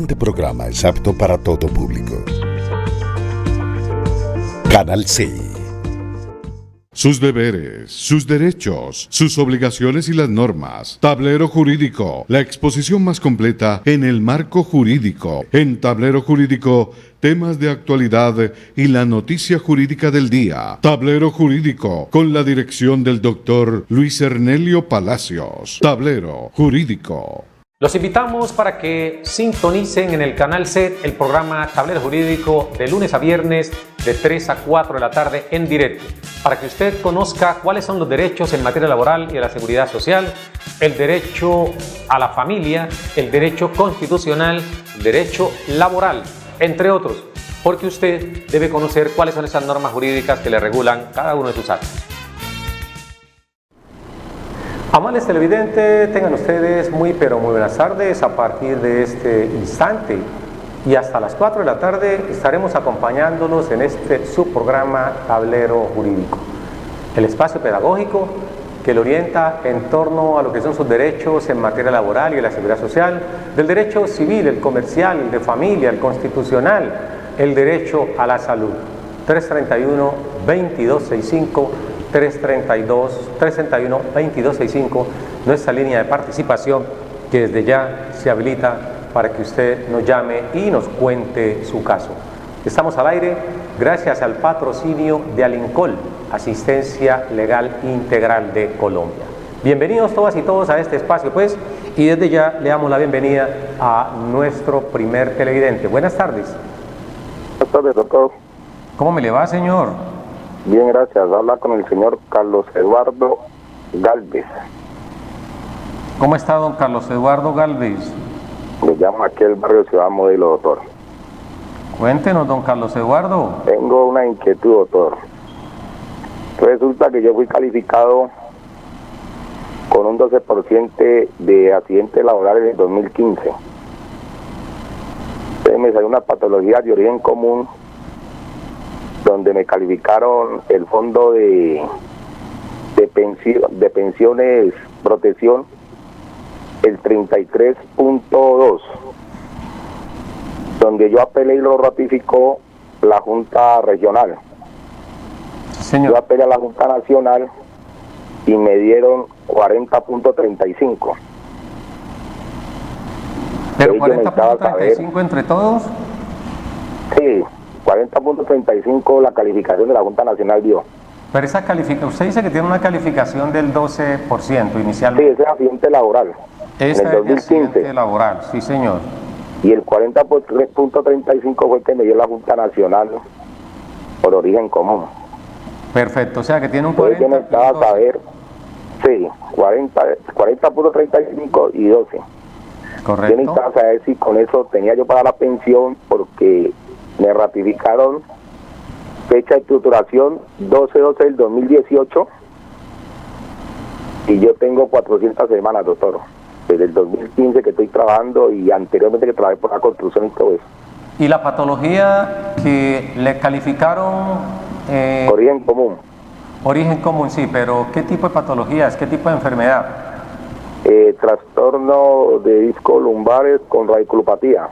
Este programa es apto para todo público. Canal C. Sus deberes, sus derechos, sus obligaciones y las normas. Tablero Jurídico, la exposición más completa en el marco jurídico. En Tablero Jurídico, temas de actualidad y la noticia jurídica del día. Tablero Jurídico, con la dirección del doctor Luis Ernelio Palacios. Tablero Jurídico. Los invitamos para que sintonicen en el Canal C el programa Tablero Jurídico de lunes a viernes de 3 a 4 de la tarde en directo, para que usted conozca cuáles son los derechos en materia laboral y de la seguridad social, el derecho a la familia, el derecho constitucional, el derecho laboral, entre otros, porque usted debe conocer cuáles son esas normas jurídicas que le regulan cada uno de sus actos. Amables televidentes, tengan ustedes muy buenas tardes. A partir de este instante y hasta las 4 de la tarde estaremos acompañándolos en este subprograma Tablero Jurídico, el espacio pedagógico que le orienta en torno a lo que son sus derechos en materia laboral y de la seguridad social, del derecho civil, el comercial, el de familia, el constitucional, el derecho a la salud. 331-2265 331-2265, nuestra línea de participación, que desde ya se habilita para que usted nos llame y nos cuente su caso. Estamos al aire gracias al patrocinio de Alincol, Asistencia Legal Integral de Colombia. Bienvenidos todas y todos a este espacio, pues, y desde ya le damos la bienvenida a nuestro primer televidente. Buenas tardes. Buenas tardes, doctor. ¿Cómo me le va, señor? Bien, gracias. Habla con el señor Carlos Eduardo Galvez. ¿Cómo está don Carlos Eduardo Galvez? Me llamo aquí el barrio Ciudad Modelo, doctor. Cuéntenos, don Carlos Eduardo. Tengo una inquietud, doctor. Resulta que yo fui calificado con un 12% de accidentes laborales en el 2015. Entonces me salió una patología de origen común, donde me calificaron el fondo de pensiones protección el 33.2, donde yo apelé y lo ratificó la Junta Regional. Señor. Yo apelé a la Junta Nacional y me dieron 40.35. ¿Pero 40.35 entre todos? Sí, 40.35 la calificación de la Junta Nacional dio. Pero esa calificación, usted dice que tiene una calificación del 12% inicialmente. Sí, ese es accidente laboral. Ese en el 2015. Es accidente laboral, sí señor. Y el 40.35 fue el que me dio la Junta Nacional por origen común. Perfecto, o sea que tiene un 40. Yo necesitaba saber, sí, 40.35 y 12. Correcto. Yo necesitaba saber si con eso tenía yo para la pensión, porque me ratificaron fecha de estructuración 12/12 del 2018 y yo tengo 400 semanas, doctor, desde el 2015 que estoy trabajando y anteriormente que trabajé por la construcción y todo eso. ¿Y la patología que le calificaron? Origen común. Origen común, sí, pero ¿qué tipo de patologías? ¿Qué tipo de enfermedad? Trastorno de discos lumbares con radiculopatía.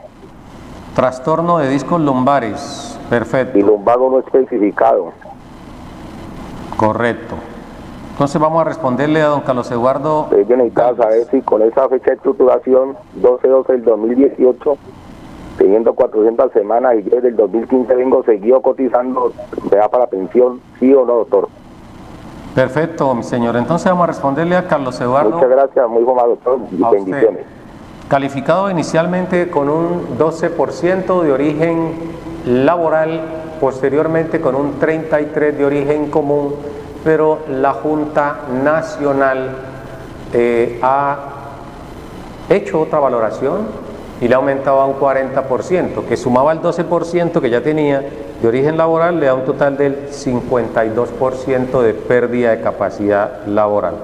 Trastorno de discos lumbares, perfecto. Y lumbago no especificado. Correcto. Entonces vamos a responderle a don Carlos Eduardo. Yo necesitaba saber si con esa fecha de estructuración 12/12 del 2018, teniendo 400 semanas y yo desde el 2015 vengo seguido cotizando, ¿me da para pensión, sí o no, doctor? Perfecto, mi señor. Entonces vamos a responderle a Carlos Eduardo. Muchas gracias, muy formado, doctor, y bendiciones. Calificado inicialmente con un 12% de origen laboral, posteriormente con un 33% de origen común, pero la Junta Nacional ha hecho otra valoración y le ha aumentado a un 40%, que sumaba al 12% que ya tenía de origen laboral, le da un total del 52% de pérdida de capacidad laboral.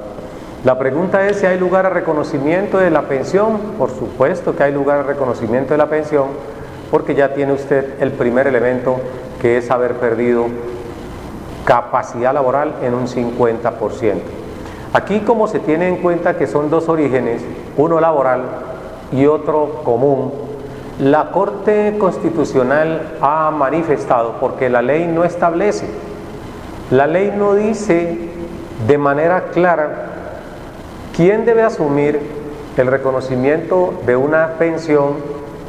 La pregunta es si hay lugar a reconocimiento de la pensión. Por supuesto que hay lugar a reconocimiento de la pensión, porque ya tiene usted el primer elemento, que es haber perdido capacidad laboral en un 50%. Aquí, como se tiene en cuenta que son dos orígenes, uno laboral y otro común, La Corte Constitucional ha manifestado, porque la ley no establece, la ley no dice de manera clara quién debe asumir el reconocimiento de una pensión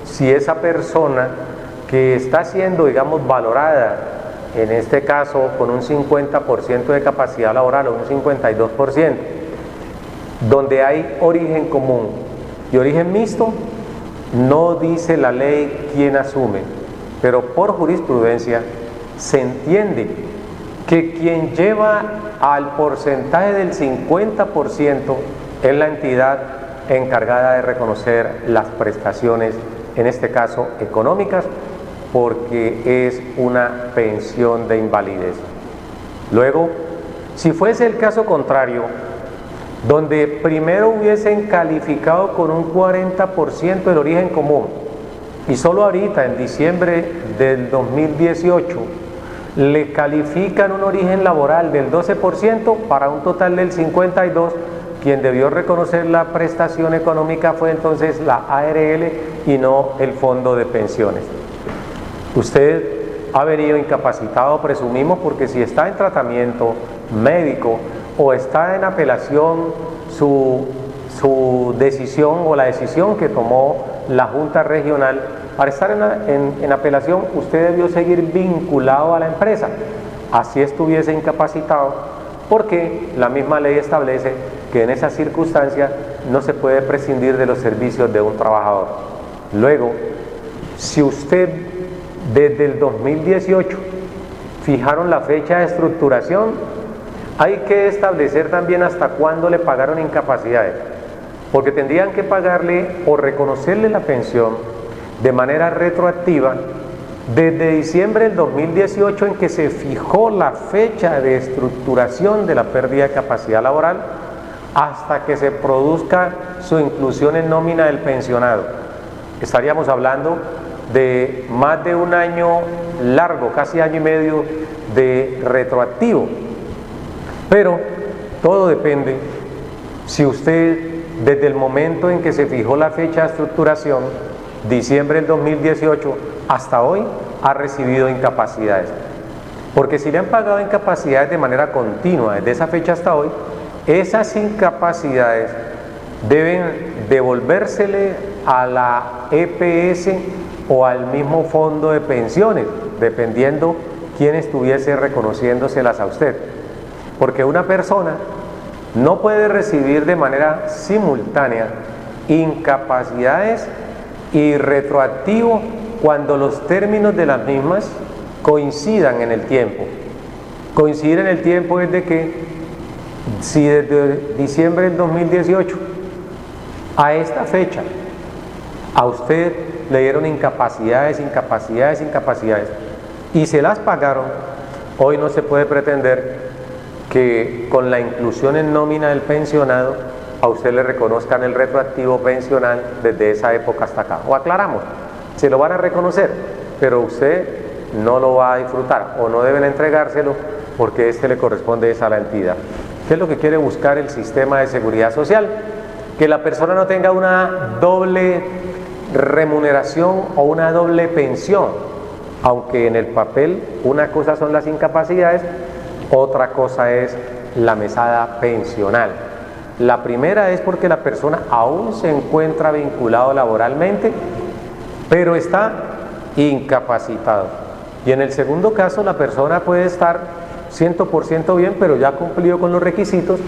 si esa persona que está siendo, digamos, valorada, en este caso con un 50% de capacidad laboral o un 52%, donde hay origen común y origen mixto, no dice la ley quién asume, pero por jurisprudencia se entiende que quien lleva al porcentaje del 50% es la entidad encargada de reconocer las prestaciones, en este caso económicas, porque es una pensión de invalidez. Luego, si fuese el caso contrario, donde primero hubiesen calificado con un 40% el origen común y solo ahorita en diciembre del 2018 le califican un origen laboral del 12% para un total del 52%, quien debió reconocer la prestación económica fue entonces la ARL y no el fondo de pensiones. Usted ha venido incapacitado, presumimos, porque si está en tratamiento médico o está en apelación su decisión o la decisión que tomó la Junta Regional, para estar en apelación usted debió seguir vinculado a la empresa, así estuviese incapacitado, porque la misma ley establece que en esas circunstancias no se puede prescindir de los servicios de un trabajador. Luego, si usted desde el 2018 fijaron la fecha de estructuración, hay que establecer también hasta cuándo le pagaron incapacidades, porque tendrían que pagarle o reconocerle la pensión de manera retroactiva desde diciembre del 2018 en que se fijó la fecha de estructuración de la pérdida de capacidad laboral hasta que se produzca su inclusión en nómina del pensionado. Estaríamos hablando de más de un año largo, casi año y medio de retroactivo. Pero todo depende si usted desde el momento en que se fijó la fecha de estructuración, diciembre del 2018, hasta hoy ha recibido incapacidades. Porque si le han pagado incapacidades de manera continua desde esa fecha hasta hoy, esas incapacidades deben devolvérsele a la EPS o al mismo fondo de pensiones, dependiendo quién estuviese reconociéndoselas a usted. Porque una persona no puede recibir de manera simultánea incapacidades y retroactivo cuando los términos de las mismas coincidan en el tiempo. Coincidir en el tiempo es de que si desde diciembre del 2018 a esta fecha a usted le dieron incapacidades y se las pagaron, hoy no se puede pretender que con la inclusión en nómina del pensionado a usted le reconozcan el retroactivo pensional desde esa época hasta acá. O aclaramos, se lo van a reconocer, pero usted no lo va a disfrutar o no deben entregárselo porque este le corresponde a la entidad. ¿Qué es lo que quiere buscar el sistema de seguridad social? Que la persona no tenga una doble remuneración o una doble pensión, aunque en el papel una cosa son las incapacidades, otra cosa es la mesada pensional. La primera es porque la persona aún se encuentra vinculado laboralmente, pero está incapacitado. Y en el segundo caso, la persona puede estar 100% bien, pero ya ha cumplido con los requisitos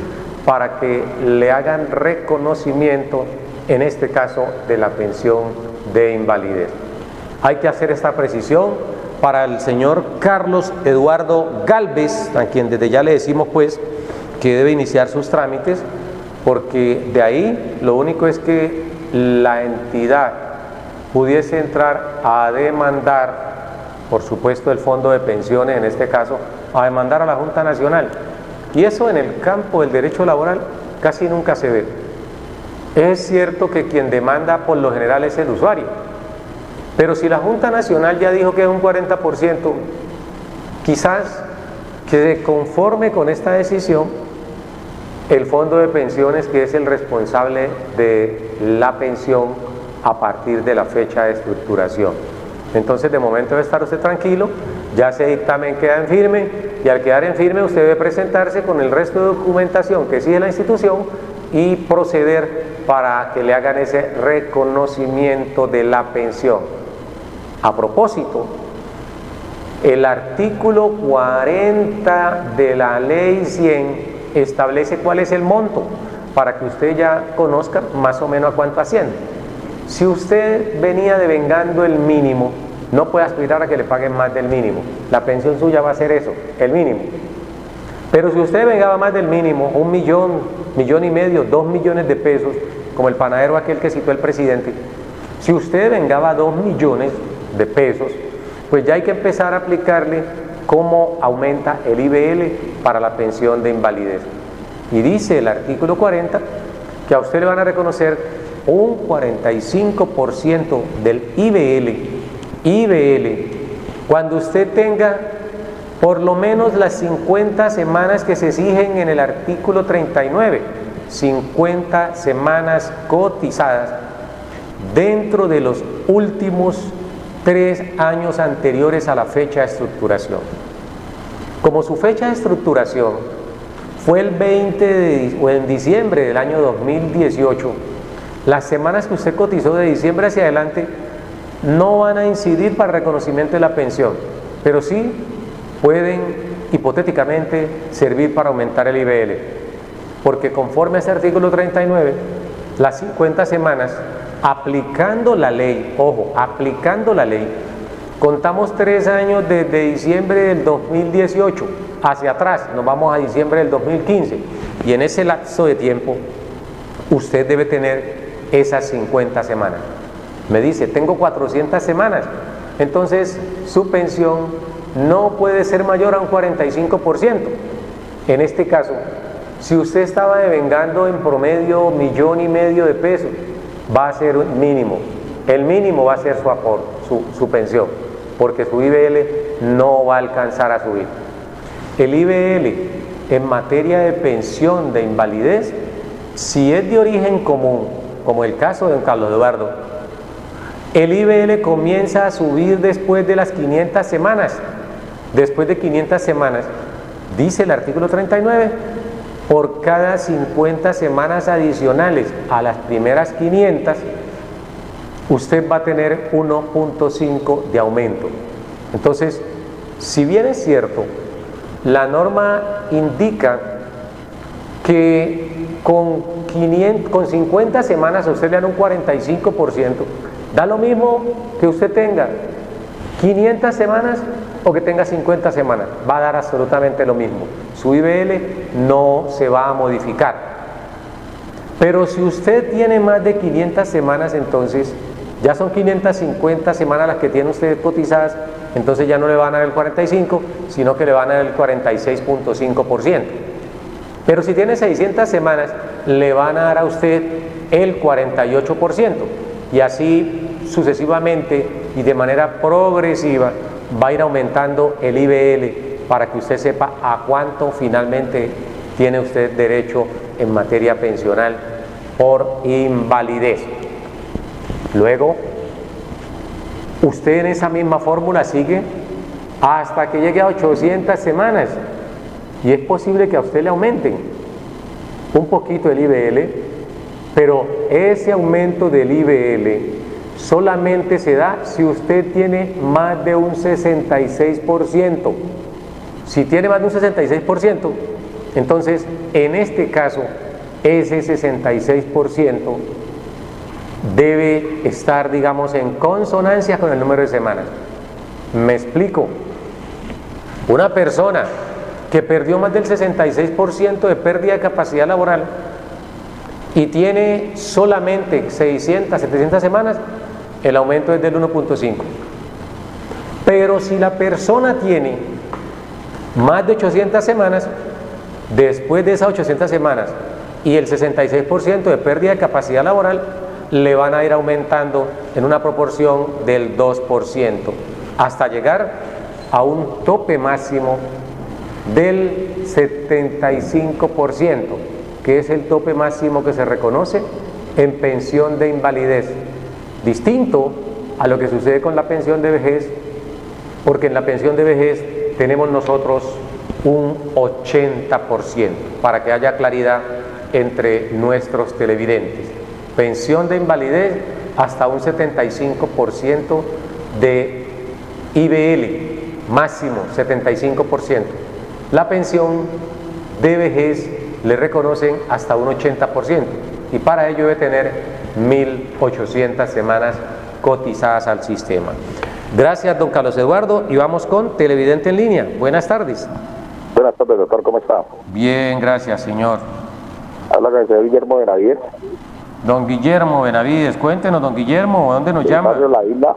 para que le hagan reconocimiento, en este caso, de la pensión de invalidez. Hay que hacer esta precisión para el señor Carlos Eduardo Galvez, a quien desde ya le decimos pues que debe iniciar sus trámites, porque de ahí lo único es que la entidad pudiese entrar a demandar, por supuesto el fondo de pensiones en este caso, a demandar a la Junta Nacional, y eso en el campo del derecho laboral casi nunca se ve. Es cierto que quien demanda por lo general es el usuario, pero si la Junta Nacional ya dijo que es un 40%, quizás que conforme con esta decisión el fondo de pensiones, que es el responsable de la pensión a partir de la fecha de estructuración. Entonces, de momento debe estar usted tranquilo, ya ese dictamen queda en firme, y al quedar en firme usted debe presentarse con el resto de documentación que exige la institución y proceder para que le hagan ese reconocimiento de la pensión. A propósito, el artículo 40 de la ley 100 establece cuál es el monto, para que usted ya conozca más o menos a cuánto asciende. Si usted venía devengando el mínimo, no puede aspirar a que le paguen más del mínimo. La pensión suya va a ser eso, el mínimo. Pero si usted vengaba más del mínimo, 1 millón, 1,5 millones, 2 millones de pesos, como el panadero aquel que citó el presidente, si usted vengaba 2 millones de pesos, pues ya hay que empezar a aplicarle cómo aumenta el IBL para la pensión de invalidez. Y dice el artículo 40 que a usted le van a reconocer un 45% del IBL cuando usted tenga por lo menos las 50 semanas que se exigen en el artículo 39, 50 semanas cotizadas dentro de los últimos 3 años anteriores a la fecha de estructuración. Como su fecha de estructuración fue el 20 o en diciembre del año 2018, las semanas que usted cotizó de diciembre hacia adelante no van a incidir para el reconocimiento de la pensión, pero sí pueden hipotéticamente servir para aumentar el IBL, porque conforme a ese artículo 39, las 50 semanas, aplicando la ley, ojo, aplicando la ley, contamos 3 años desde diciembre del 2018 hacia atrás, nos vamos a diciembre del 2015, y en ese lapso de tiempo usted debe tener esas 50 semanas. Me dice, tengo 400 semanas, entonces su pensión no puede ser mayor a un 45%. En este caso, si usted estaba devengando en promedio 1,5 millones de pesos, va a ser un mínimo. El mínimo va a ser su aporte, su pensión, porque su IBL no va a alcanzar a subir. El IBL en materia de pensión de invalidez, si es de origen común, como el caso de don Carlos Eduardo, el IBL comienza a subir después de las 500 semanas. Después de 500 semanas, dice el artículo 39, por cada 50 semanas adicionales a las primeras 500, usted va a tener 1.5 de aumento. Entonces, si bien es cierto, la norma indica que con 50 semanas a usted le dan un 45%, da lo mismo que usted tenga 500 semanas o que tenga 50 semanas, va a dar absolutamente lo mismo. Su IBL no se va a modificar. Pero si usted tiene más de 500 semanas, entonces ya son 550 semanas las que tiene usted cotizadas, entonces ya no le van a dar el 45, sino que le van a dar el 46.5%. Pero si tiene 600 semanas, le van a dar a usted el 48%, y así sucesivamente y de manera progresiva va a ir aumentando el IBL para que usted sepa a cuánto finalmente tiene usted derecho en materia pensional por invalidez. Luego, usted en esa misma fórmula sigue hasta que llegue a 800 semanas, y es posible que a usted le aumenten un poquito el IBL, pero ese aumento del IBL solamente se da si usted tiene más de un 66%. Si tiene más de un 66%, entonces en este caso ese 66% debe estar, digamos, en consonancia con el número de semanas. Me explico. Una persona que perdió más del 66% de pérdida de capacidad laboral y tiene solamente 600, 700 semanas, el aumento es del 1.5. Pero si la persona tiene más de 800 semanas, después de esas 800 semanas y el 66% de pérdida de capacidad laboral, le van a ir aumentando en una proporción del 2%, hasta llegar a un tope máximo del 75%, que es el tope máximo que se reconoce en pensión de invalidez. distinto a lo que sucede con la pensión de vejez, porque en la pensión de vejez tenemos nosotros un 80%, para que haya claridad entre nuestros televidentes. Pensión de invalidez hasta un 75% de IBL, máximo 75%. La pensión de vejez le reconocen hasta un 80%, y para ello debe tener 1.800 semanas cotizadas al sistema. Gracias, don Carlos Eduardo, y vamos con televidente en línea. Buenas tardes. Buenas tardes, doctor, ¿cómo está? Bien, gracias, señor. Habla con el señor Guillermo Benavides. Don Guillermo Benavides, cuéntenos, don Guillermo, ¿dónde nos llama? Barrio La Isla.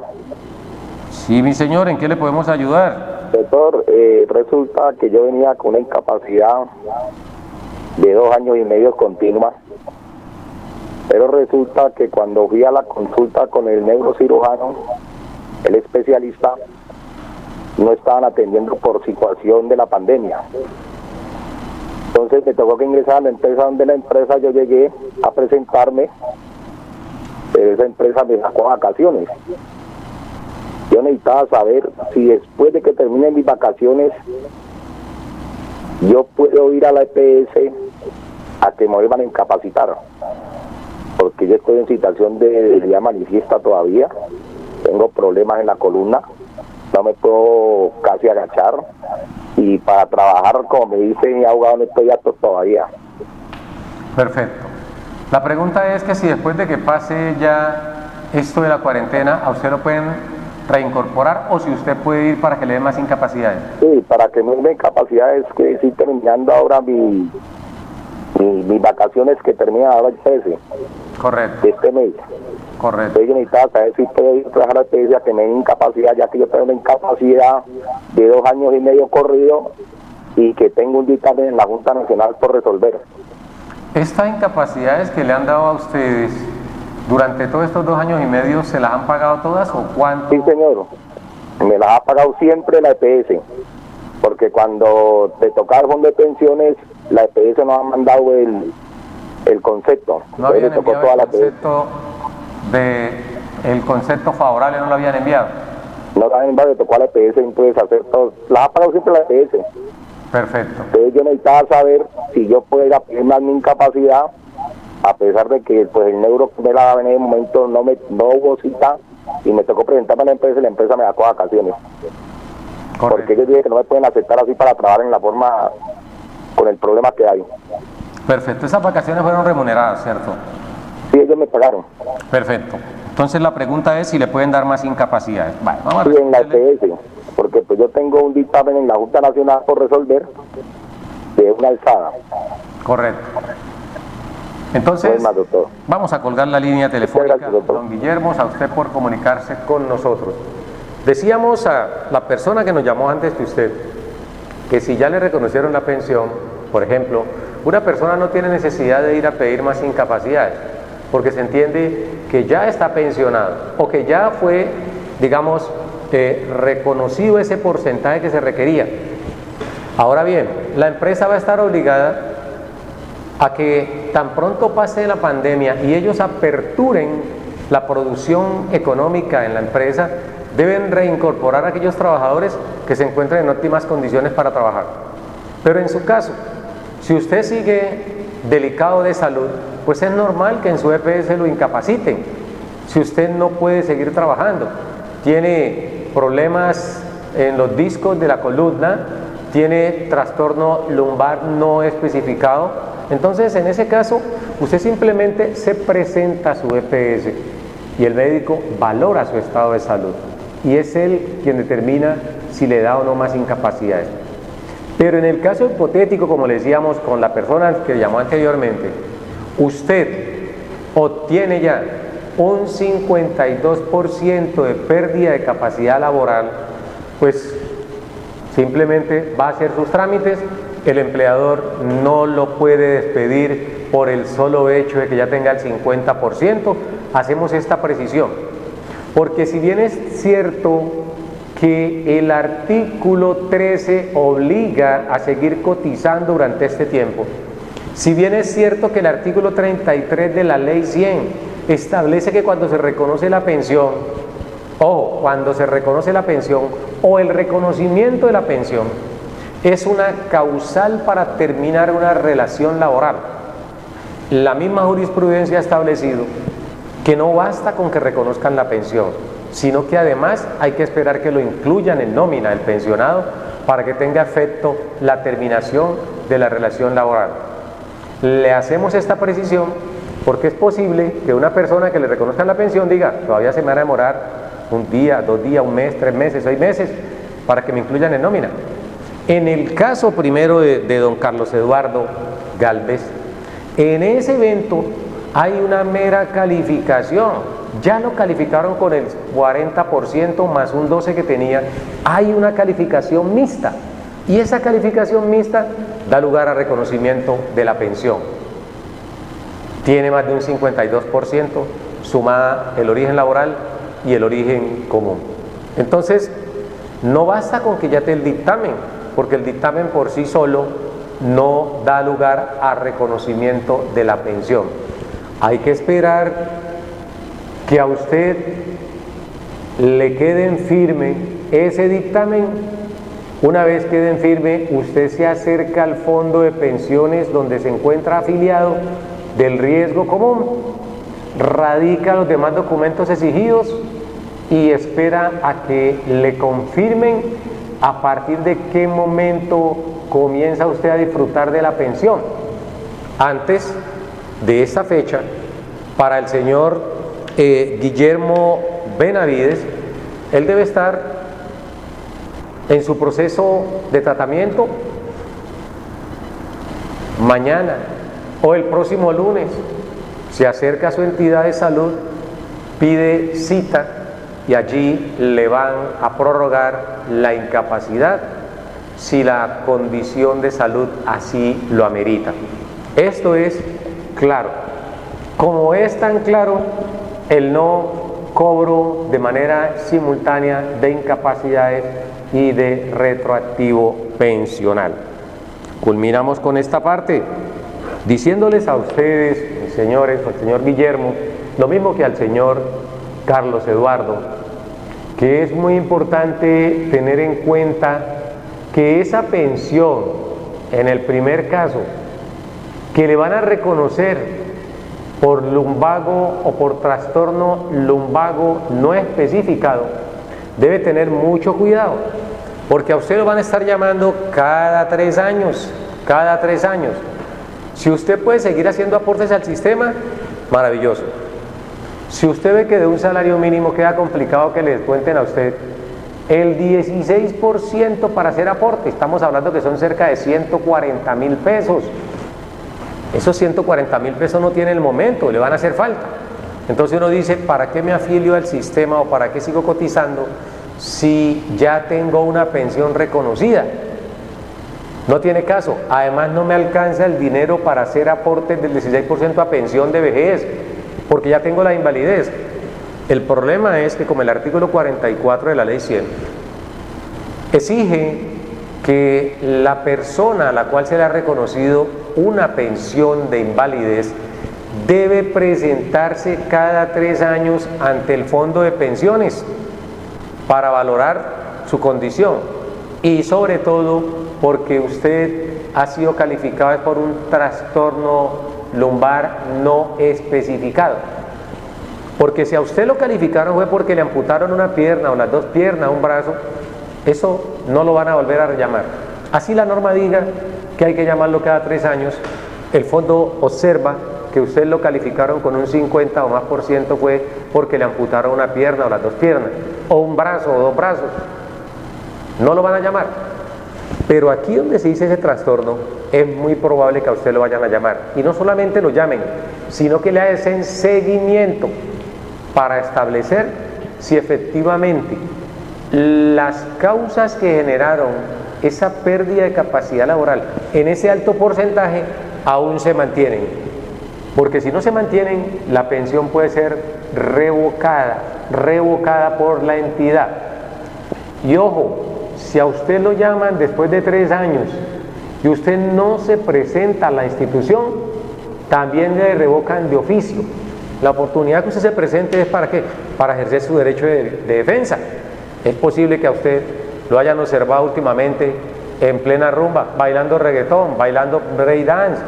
Sí, mi señor, ¿en qué le podemos ayudar? Doctor, resulta que yo venía con una incapacidad de 2 años y medio continua, pero resulta que cuando fui a la consulta con el neurocirujano, el especialista, no estaban atendiendo por situación de la pandemia. Entonces me tocó que ingresar a la empresa, donde la empresa yo llegué a presentarme, pero esa empresa me sacó vacaciones. Yo necesitaba saber si después de que terminen mis vacaciones yo puedo ir a la EPS a que me vuelvan a incapacitar, porque yo estoy en situación de ya manifiesta todavía, tengo problemas en la columna, no me puedo casi agachar, y para trabajar, como me dice mi abogado, no estoy apto todavía. Perfecto. La pregunta es que si después de que pase ya esto de la cuarentena, a usted lo pueden reincorporar, o si usted puede ir para que le den más incapacidades. Sí, para que me den incapacidades, que estoy terminando ahora mis vacaciones, que terminan ahora el 13 Correcto, de este mes. correcto. Entonces yo necesitaba saber si puedo ir a trabajar a la EPS a que me den incapacidad, ya que yo tengo una incapacidad de 2 años y medio corrido y que tengo un dictamen en la Junta Nacional por resolver. ¿Estas incapacidades que le han dado a ustedes durante todos estos 2 años y medio, se las han pagado todas o cuánto? Sí, señor. Me las ha pagado siempre la EPS, porque cuando te tocaba el fondo de pensiones, la EPS nos ha mandado el concepto. No habían enviado el concepto favorable, no lo habían enviado. No lo habían enviado, le tocó a la EPS, entonces hacer todo. Las ha pagado siempre la EPS. Perfecto. Entonces yo necesitaba saber si yo puedo ir a pedir más mi incapacidad, a pesar de que pues el neuro que me la daba en ese momento no hubo cita, y me tocó presentarme a la empresa, y la empresa me sacó vacaciones. Correcto. Porque ellos dicen que no me pueden aceptar así para trabajar en la forma, con el problema que hay. Perfecto. Esas vacaciones fueron remuneradas, ¿cierto? Sí, ellos me pagaron. Perfecto. Entonces la pregunta es si le pueden dar más incapacidades. Vale, vamos a Sí, en la responderle. EPS, porque pues yo tengo un dictamen en la Junta Nacional por resolver de una alzada. Correcto. Entonces, Pues más, doctor. vamos a colgar la línea telefónica. Muchas gracias, doctor. Don Guillermo, a usted por comunicarse con nosotros. Decíamos a la persona que nos llamó antes que usted, que si ya le reconocieron la pensión, por ejemplo, una persona no tiene necesidad de ir a pedir más incapacidades, porque se entiende que ya está pensionado, o que ya fue, digamos, reconocido ese porcentaje que se requería. Ahora bien, la empresa va a estar obligada a que tan pronto pase la pandemia y ellos aperturen la producción económica en la empresa, deben reincorporar a aquellos trabajadores que se encuentren en óptimas condiciones para trabajar. Pero en su caso, si usted sigue delicado de salud, pues es normal que en su EPS lo incapaciten. Si usted no puede seguir trabajando, tiene problemas en los discos de la columna, tiene trastorno lumbar no especificado, entonces en ese caso usted simplemente se presenta a su EPS y el médico valora su estado de salud y es él quien determina si le da o no más incapacidades. Pero en el caso hipotético, como le decíamos con la persona que llamó anteriormente, usted obtiene ya un 52% de pérdida de capacidad laboral, pues simplemente va a hacer sus trámites, el empleador no lo puede despedir por el solo hecho de que ya tenga el 50%, hacemos esta precisión, porque si bien es cierto que el artículo 13 obliga a seguir cotizando durante este tiempo, si bien es cierto que el artículo 33 de la ley 100 establece que cuando se reconoce la pensión, ojo, cuando se reconoce la pensión o el reconocimiento de la pensión, es una causal para terminar una relación laboral. La misma jurisprudencia ha establecido que no basta con que reconozcan la pensión, sino que además hay que esperar que lo incluyan en nómina el pensionado para que tenga efecto la terminación de la relación laboral. Le hacemos esta precisión porque es posible que una persona que le reconozcan la pensión diga, todavía se me va a demorar un día, 2 días, 1 mes, 3 meses, 6 meses para que me incluyan en nómina. En el caso primero de don Carlos Eduardo Galvez, en ese evento hay una mera calificación, ya lo calificaron con el 40% más un 12% que tenía, hay una calificación mixta y esa calificación mixta da lugar a reconocimiento de la pensión. Tiene más de un 52% sumada el origen laboral y el origen común. Entonces, no basta con que ya te el dictamen, porque el dictamen por sí solo no da lugar a reconocimiento de la pensión. Hay que esperar que a usted le quede en firme ese dictamen. Una vez quede en firme, usted se acerca al fondo de pensiones donde se encuentra afiliado del riesgo común, radica los demás documentos exigidos y espera a que le confirmen a partir de qué momento comienza usted a disfrutar de la pensión. Antes de esa fecha, para el señor Guillermo Benavides, él debe estar en su proceso de tratamiento mañana o el próximo lunes. Se acerca a su entidad de salud, pide cita y allí le van a prorrogar la incapacidad si la condición de salud así lo amerita. Esto es claro. Como es tan claro el no cobro de manera simultánea de incapacidades y de retroactivo pensional. Culminamos con esta parte diciéndoles a ustedes, mis señores, al señor Guillermo, lo mismo que al señor Carlos Eduardo, que es muy importante tener en cuenta que esa pensión, en el primer caso, que le van a reconocer por lumbago o por trastorno lumbago no especificado, debe tener mucho cuidado, porque a usted lo van a estar llamando cada 3 años, cada 3 años. Si usted puede seguir haciendo aportes al sistema, maravilloso. Si usted ve que de un salario mínimo queda complicado que le descuenten a usted el 16% para hacer aporte, estamos hablando que son cerca de 140.000 pesos. Esos 140.000 pesos no tiene el momento, le van a hacer falta. Entonces uno dice, ¿para qué me afilio al sistema o para qué sigo cotizando si ya tengo una pensión reconocida? No tiene caso. Además no me alcanza el dinero para hacer aportes del 16% a pensión de vejez, porque ya tengo la invalidez. El problema es que como el artículo 44 de la ley 100 exige que la persona a la cual se le ha reconocido una pensión de invalidez debe presentarse cada 3 años ante el fondo de pensiones para valorar su condición, y sobre todo porque usted ha sido calificado por un trastorno lumbar no especificado. Porque si a usted lo calificaron fue porque le amputaron una pierna o las 2 piernas, un brazo, eso no lo van a volver a llamar. Así la norma diga que hay que llamarlo cada 3 años, el fondo observa que usted lo calificaron con un 50 o más por ciento fue porque le amputaron una pierna o las 2 piernas, o un brazo o 2 brazos. No lo van a llamar. Pero aquí donde se dice ese trastorno, es muy probable que a usted lo vayan a llamar. Y no solamente lo llamen, sino que le hacen seguimiento para establecer si efectivamente las causas que generaron esa pérdida de capacidad laboral en ese alto porcentaje aún se mantienen. Porque si no se mantienen, la pensión puede ser revocada por la entidad. Y ojo, si a usted lo llaman después de 3 años y usted no se presenta a la institución, también le revocan de oficio. La oportunidad que usted se presente es ¿para qué? Para ejercer su derecho de defensa. Es posible que a usted lo hayan observado últimamente en plena rumba, bailando reggaetón, bailando break dance.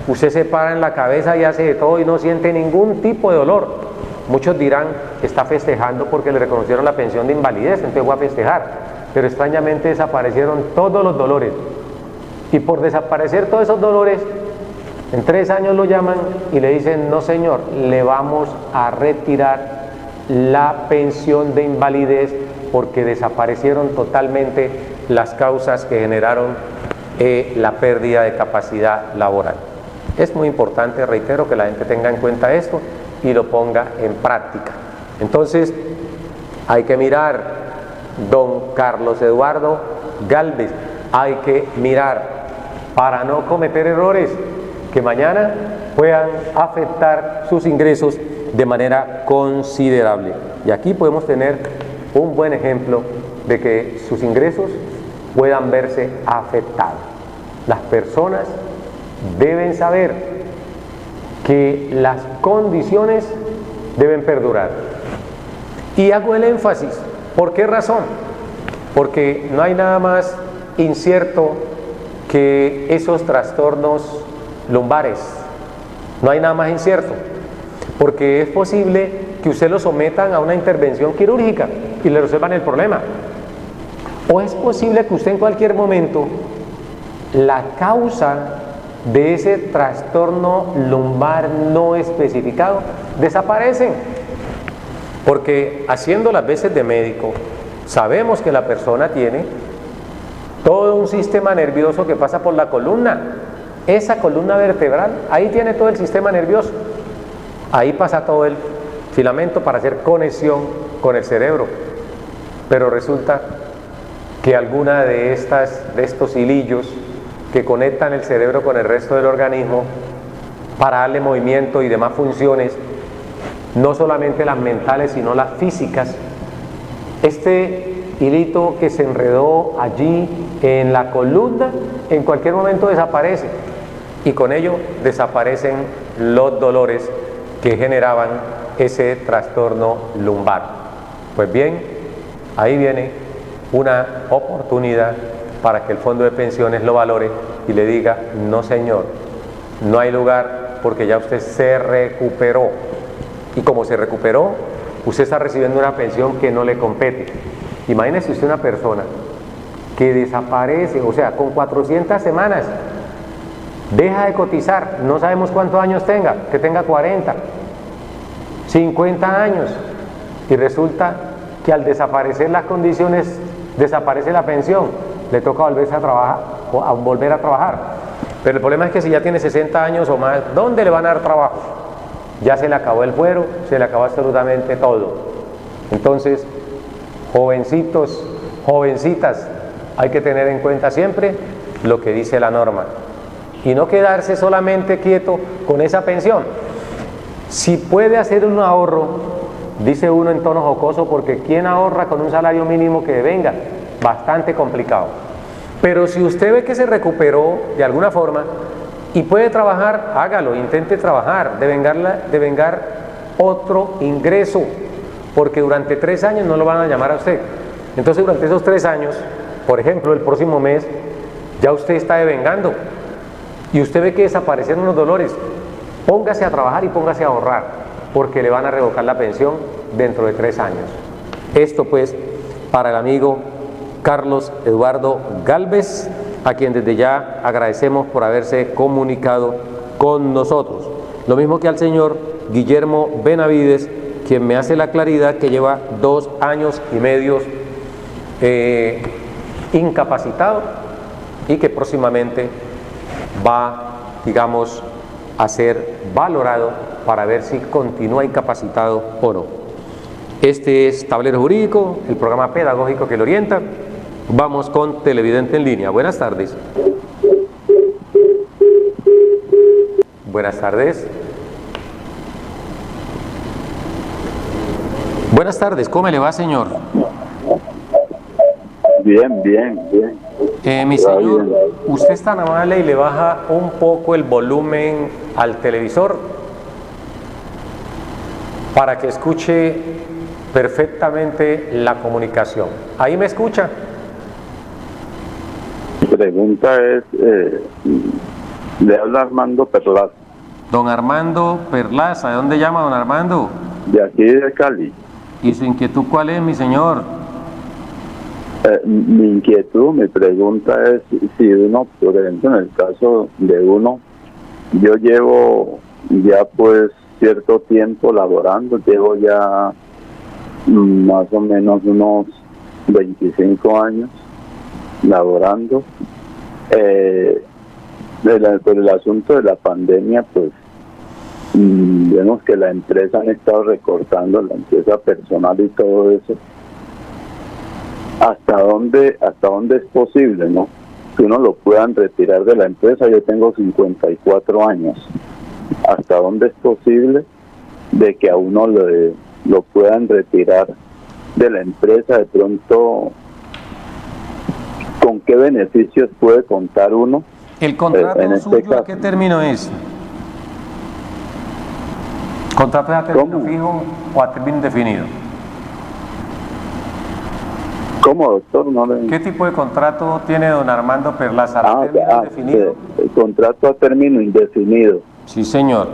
Usted se para en la cabeza y hace de todo y no siente ningún tipo de dolor. Muchos dirán que está festejando porque le reconocieron la pensión de invalidez, entonces voy a festejar. Pero extrañamente desaparecieron todos los dolores. Y por desaparecer todos esos dolores, en 3 años lo llaman y le dicen: no señor, le vamos a retirar la pensión de invalidez porque desaparecieron totalmente las causas que generaron la pérdida de capacidad laboral. Es muy importante, reitero, que la gente tenga en cuenta esto y lo ponga en práctica. Entonces, hay que mirar, don Carlos Eduardo Gálvez, hay que mirar para no cometer errores que mañana puedan afectar sus ingresos de manera considerable. Y aquí podemos tener un buen ejemplo de que sus ingresos puedan verse afectados. Las personas deben saber que las condiciones deben perdurar. Y hago el énfasis. ¿Por qué razón? Porque no hay nada más incierto que esos trastornos lumbares. No hay nada más incierto. Porque es posible que usted lo sometan a una intervención quirúrgica y le resuelvan el problema. O es posible que usted en cualquier momento la causa de ese trastorno lumbar no especificado desaparece. Porque haciendo las veces de médico, sabemos que la persona tiene todo un sistema nervioso que pasa por la columna. Esa columna vertebral, ahí tiene todo el sistema nervioso. Ahí pasa todo el filamento para hacer conexión con el cerebro. Pero resulta que alguna de estos hilillos que conectan el cerebro con el resto del organismo para darle movimiento y demás funciones, no solamente las mentales sino las físicas, este hilito que se enredó allí en la columna en cualquier momento desaparece, y con ello desaparecen los dolores que generaban ese trastorno lumbar. Pues bien, ahí viene una oportunidad para que el fondo de pensiones lo valore y le diga: no señor, no hay lugar porque ya usted se recuperó, y como se recuperó, usted está recibiendo una pensión que no le compete. Imagínese usted una persona que desaparece, o sea, con 400 semanas, deja de cotizar, no sabemos cuántos años tenga, que tenga 40, 50 años, y resulta que al desaparecer las condiciones, desaparece la pensión, le toca volver a trabajar. Pero el problema es que si ya tiene 60 años o más, ¿dónde le van a dar trabajo? Ya se le acabó el fuero, se le acabó absolutamente todo. Entonces, jovencitos, jovencitas, hay que tener en cuenta siempre lo que dice la norma y no quedarse solamente quieto con esa pensión. Si puede hacer un ahorro, dice uno en tono jocoso, porque ¿quién ahorra con un salario mínimo que venga? Bastante complicado. Pero si usted ve que se recuperó de alguna forma y puede trabajar, hágalo, intente trabajar, devengar otro ingreso, porque durante 3 años no lo van a llamar a usted. Entonces, durante esos 3 años, por ejemplo, el próximo mes, ya usted está devengando y usted ve que desaparecieron los dolores. Póngase a trabajar y póngase a ahorrar, porque le van a revocar la pensión dentro de 3 años. Esto pues para el amigo Carlos Eduardo Gálvez, a quien desde ya agradecemos por haberse comunicado con nosotros. Lo mismo que al señor Guillermo Benavides, quien me hace la claridad que lleva 2 años y medio incapacitado y que próximamente va, digamos, a ser valorado para ver si continúa incapacitado o no. Este es Tablero Jurídico, el programa pedagógico que le orienta. Vamos con Televidente en Línea. Buenas tardes. Buenas tardes. Buenas tardes, ¿cómo le va, señor? Bien, bien, bien. Mi señor, usted es tan amable y le baja un poco el volumen al televisor. para que escuche perfectamente la comunicación. ¿Ahí me escucha? Mi pregunta es, le habla Armando Perlaza, Don Armando Perlaza, ¿de dónde llama don Armando? de aquí de Cali. ¿Y su inquietud cuál es, mi señor? Mi inquietud, mi pregunta es si uno, por ejemplo, en el caso de uno, yo llevo ya pues cierto tiempo laborando, llevo ya más o menos unos 25 años laborando. Por el asunto de la pandemia, pues vemos que la empresa han estado recortando, la empresa personal y todo eso. ¿Hasta dónde es posible, no? Que uno lo puedan retirar de la empresa. Yo tengo 54 años. ¿Hasta dónde es posible de que a uno lo puedan retirar de la empresa? De pronto, ¿con qué beneficios puede contar uno? ¿El contrato en este suyo caso, a qué término es? ¿Contrato es a término ¿Cómo? fijo o a término indefinido? ¿Cómo, doctor? No le... ¿Qué tipo de contrato tiene don Armando Perlaza? ¿A término indefinido? El contrato a término indefinido. Sí, señor.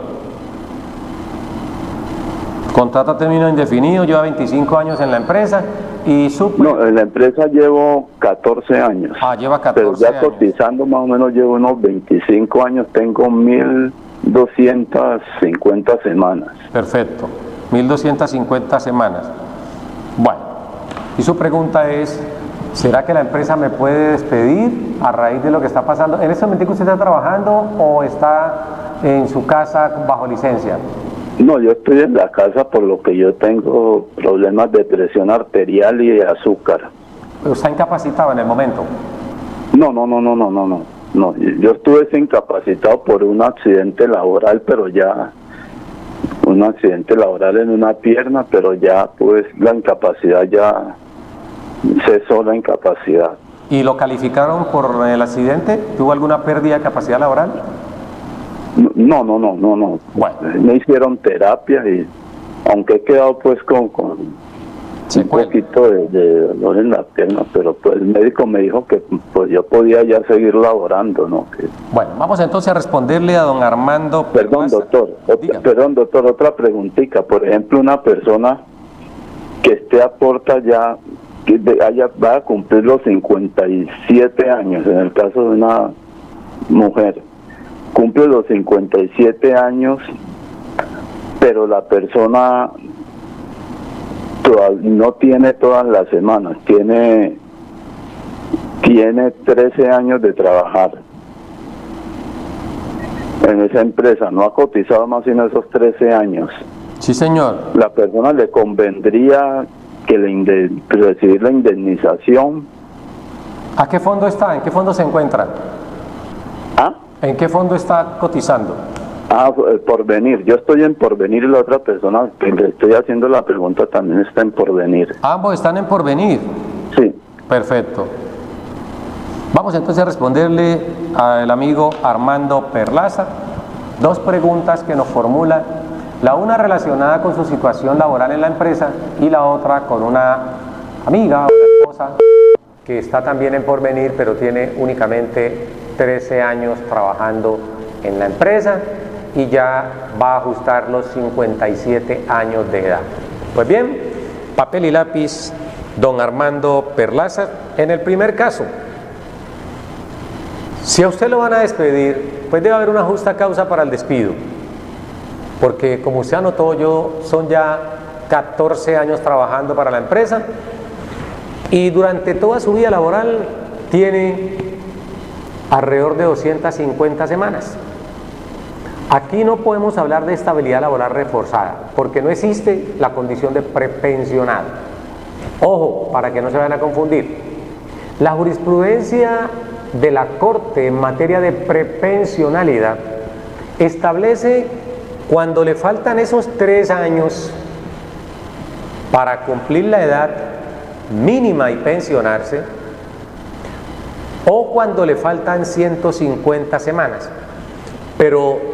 Contrato a término indefinido, lleva 25 años en la empresa y su... No, en la empresa llevo 14 años. Ah, lleva Pero 14 ya años. cotizando más o menos llevo unos 25 años, tengo 1.250 semanas. Perfecto. 1.250 semanas. Bueno, y su pregunta es, ¿será que la empresa me puede despedir a raíz de lo que está pasando? ¿En este momento usted está trabajando o está en su casa bajo licencia? No, yo estoy en la casa por lo que yo tengo problemas de presión arterial y de azúcar. ¿Está incapacitado en el momento? No. No, yo estuve incapacitado por un accidente laboral, pero ya un accidente laboral en una pierna, pero ya pues la incapacidad ya cesó la incapacidad. ¿Y lo calificaron por el accidente? ¿Tuvo alguna pérdida de capacidad laboral? No. Bueno. Me hicieron terapia y aunque he quedado pues con un poquito de dolor en la pierna, pero pues el médico me dijo que pues yo podía ya seguir laborando, ¿no? Que... Bueno, vamos entonces a responderle a don Armando Perlaza. Perdón, doctor, otra preguntita. Por ejemplo, una persona que esté a puerta ya, va a cumplir los 57 años, en el caso de una mujer, cumple los 57 años, pero la persona no tiene todas las semanas, tiene 13 años de trabajar en esa empresa, no ha cotizado más en esos 13 años. Sí, señor. La persona le convendría que recibir la indemnización. ¿A qué fondo está? ¿En qué fondo se encuentra? ¿Ah? ¿En qué fondo está cotizando? Porvenir. Yo estoy en Porvenir y la otra persona que le estoy haciendo la pregunta también está en Porvenir. Ambos están en Porvenir. Sí. Perfecto. Vamos entonces a responderle al amigo Armando Perlaza dos preguntas que nos formula, la una relacionada con su situación laboral en la empresa y la otra con una amiga o una esposa que está también en Porvenir, pero tiene únicamente 13 años trabajando en la empresa y ya va a ajustar los 57 años de edad. Pues bien, papel y lápiz, don Armando Perlaza. En el primer caso, si a usted lo van a despedir, pues debe haber una justa causa para el despido, porque como usted anotó, son ya 14 años trabajando para la empresa y durante toda su vida laboral tiene alrededor de 250 semanas. Aquí no podemos hablar de estabilidad laboral reforzada, porque no existe la condición de prepensionado. Ojo, para que no se vayan a confundir. La jurisprudencia de la Corte en materia de prepensionalidad establece cuando le faltan esos 3 años para cumplir la edad mínima y pensionarse, o cuando le faltan 150 semanas, pero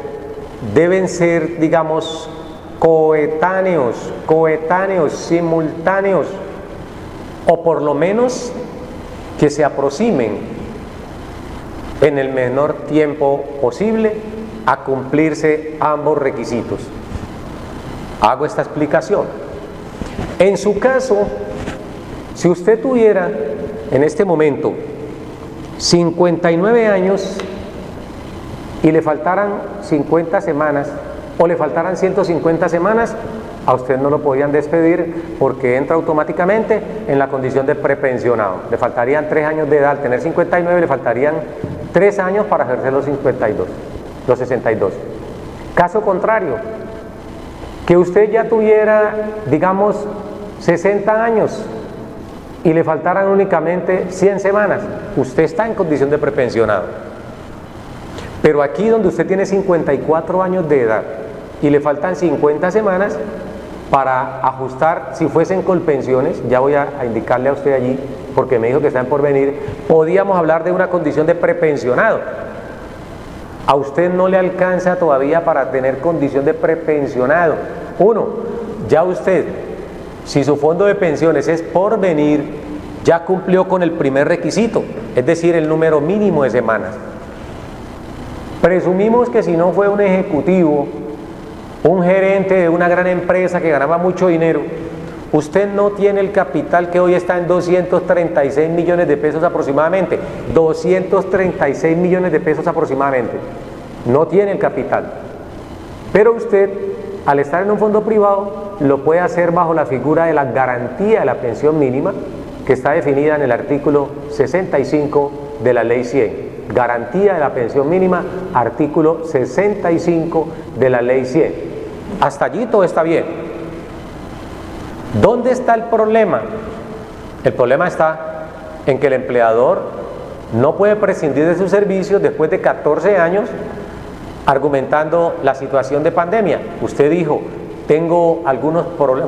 deben ser, digamos, coetáneos, simultáneos, o por lo menos que se aproximen en el menor tiempo posible a cumplirse ambos requisitos. Hago esta explicación. En su caso, si usted tuviera en este momento 59 años y le faltaran 50 semanas o le faltaran 150 semanas, a usted no lo podían despedir porque entra automáticamente en la condición de prepensionado. Le faltarían 3 años de edad. Al tener 59 le faltarían 3 años para ejercer los 62. Caso contrario, que usted ya tuviera, digamos, 60 años y le faltaran únicamente 100 semanas, usted está en condición de prepensionado. Pero aquí donde usted tiene 54 años de edad y le faltan 50 semanas para ajustar, si fuesen colpensiones, ya voy a indicarle a usted allí, porque me dijo que están por venir, podíamos hablar de una condición de prepensionado. A usted no le alcanza todavía para tener condición de prepensionado. Uno, ya usted, si su fondo de pensiones es por venir, ya cumplió con el primer requisito, es decir, el número mínimo de semanas. Presumimos que si no fue un ejecutivo, un gerente de una gran empresa que ganaba mucho dinero, usted no tiene el capital que hoy está en 236 millones de pesos aproximadamente. 236 millones de pesos aproximadamente. No tiene el capital. Pero usted, al estar en un fondo privado, lo puede hacer bajo la figura de la garantía de la pensión mínima, que está definida en el artículo 65 de la Ley 100. Garantía de la pensión mínima, artículo 65 de la Ley 100. Hasta allí todo está bien. ¿Dónde está el problema? El problema está en que el empleador no puede prescindir de sus servicios después de 14 años argumentando la situación de pandemia. Usted dijo, tengo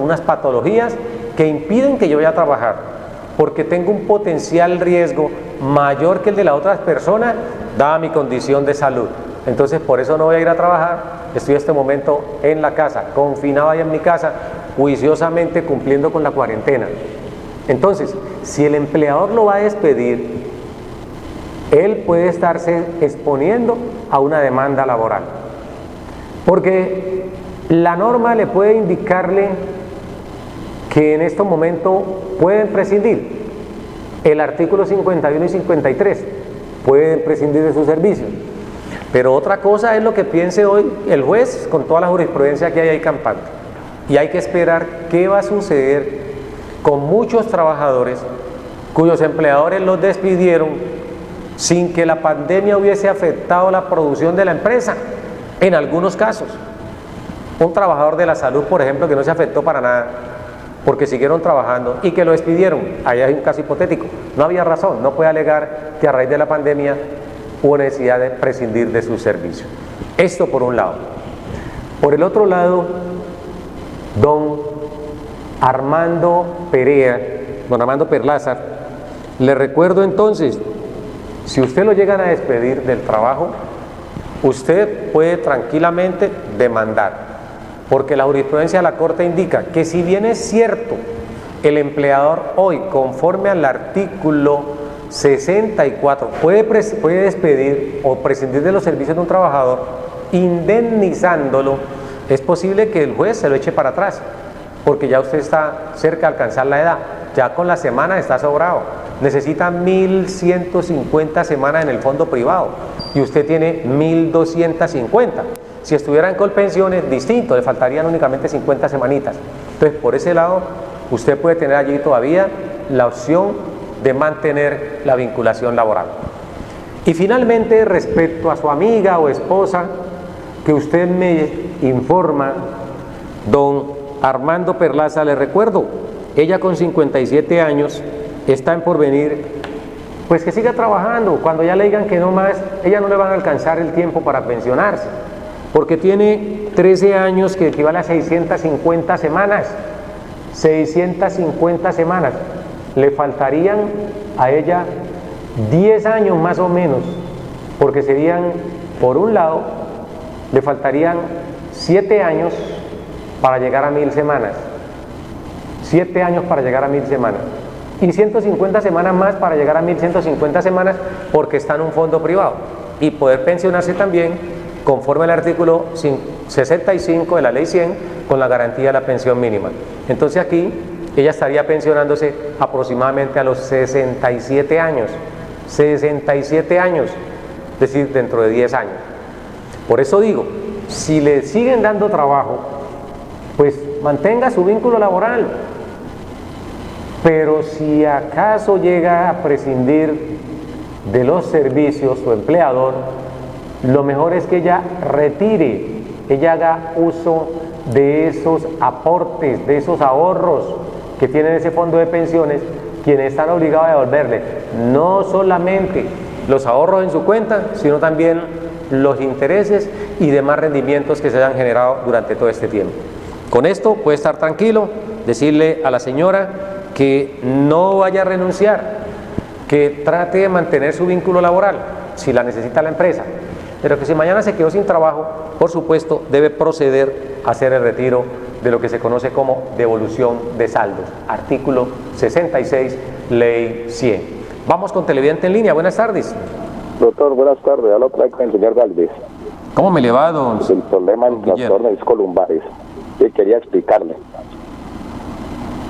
unas patologías que impiden que yo vaya a trabajar porque tengo un potencial riesgo mayor que el de las otras personas dada mi condición de salud. Entonces por eso no voy a ir a trabajar, estoy en este momento en la casa, confinado ahí en mi casa, juiciosamente cumpliendo con la cuarentena. Entonces, si el empleador lo va a despedir, él puede estarse exponiendo a una demanda laboral. Porque la norma le puede indicarle que en este momento pueden prescindir. El artículo 51 y 53 pueden prescindir de sus servicios. Pero otra cosa es lo que piense hoy el juez con toda la jurisprudencia que hay ahí campante. Y hay que esperar qué va a suceder con muchos trabajadores cuyos empleadores los despidieron sin que la pandemia hubiese afectado la producción de la empresa. En algunos casos, un trabajador de la salud, por ejemplo, que no se afectó para nada porque siguieron trabajando y que lo despidieron, ahí hay un caso hipotético, no había razón, no puede alegar que a raíz de la pandemia hubo necesidad de prescindir de sus servicios. Esto por un lado. Por el otro lado, don Armando Perlaza, le recuerdo entonces, si usted lo llegan a despedir del trabajo, usted puede tranquilamente demandar, porque la jurisprudencia de la Corte indica que si bien es cierto, el empleador hoy, conforme al artículo 64, puede despedir o prescindir de los servicios de un trabajador, indemnizándolo, es posible que el juez se lo eche para atrás, porque ya usted está cerca de alcanzar la edad, ya con la semana está sobrado, necesita 1.150 semanas en el fondo privado y usted tiene 1.250. Si estuviera en colpensiones, distinto, le faltarían únicamente 50 semanitas. Entonces, por ese lado, usted puede tener allí todavía la opción de mantener la vinculación laboral. Y finalmente, respecto a su amiga o esposa, que usted me informa, don Armando Perlaza, le recuerdo, ella con 57 años está en porvenir, pues que siga trabajando. Cuando ya le digan que no más, ella no le van a alcanzar el tiempo para pensionarse, porque tiene 13 años que equivale a 650 semanas. 650 semanas. Le faltarían a ella 10 años más o menos, porque serían, por un lado, le faltarían 7 años para llegar a 1000 semanas, 7 años para llegar a 1000 semanas y 150 semanas más para llegar a 1150 semanas porque está en un fondo privado, y poder pensionarse también conforme al artículo 65 de la ley 100 con la garantía de la pensión mínima. Entonces aquí ella estaría pensionándose aproximadamente a los 67 años, 67 años, es decir, dentro de 10 años. Por eso digo, si le siguen dando trabajo, pues mantenga su vínculo laboral, pero si acaso llega a prescindir de los servicios su empleador, lo mejor es que ella retire, ella haga uso de esos aportes, de esos ahorros que tiene ese fondo de pensiones, quienes están obligados a devolverle no solamente los ahorros en su cuenta, sino también los intereses y demás rendimientos que se hayan generado durante todo este tiempo. Con esto puede estar tranquilo, decirle a la señora que no vaya a renunciar, que trate de mantener su vínculo laboral si la necesita la empresa, pero que si mañana se quedó sin trabajo, por supuesto debe proceder a hacer el retiro de lo que se conoce como devolución de saldos, artículo 66, ley 100. Vamos con televidente en línea, buenas tardes. Doctor, buenas tardes. Hablo con el señor Galvez. ¿Cómo me le va, don? El problema del trastorno de discolumbares. Que quería explicarle.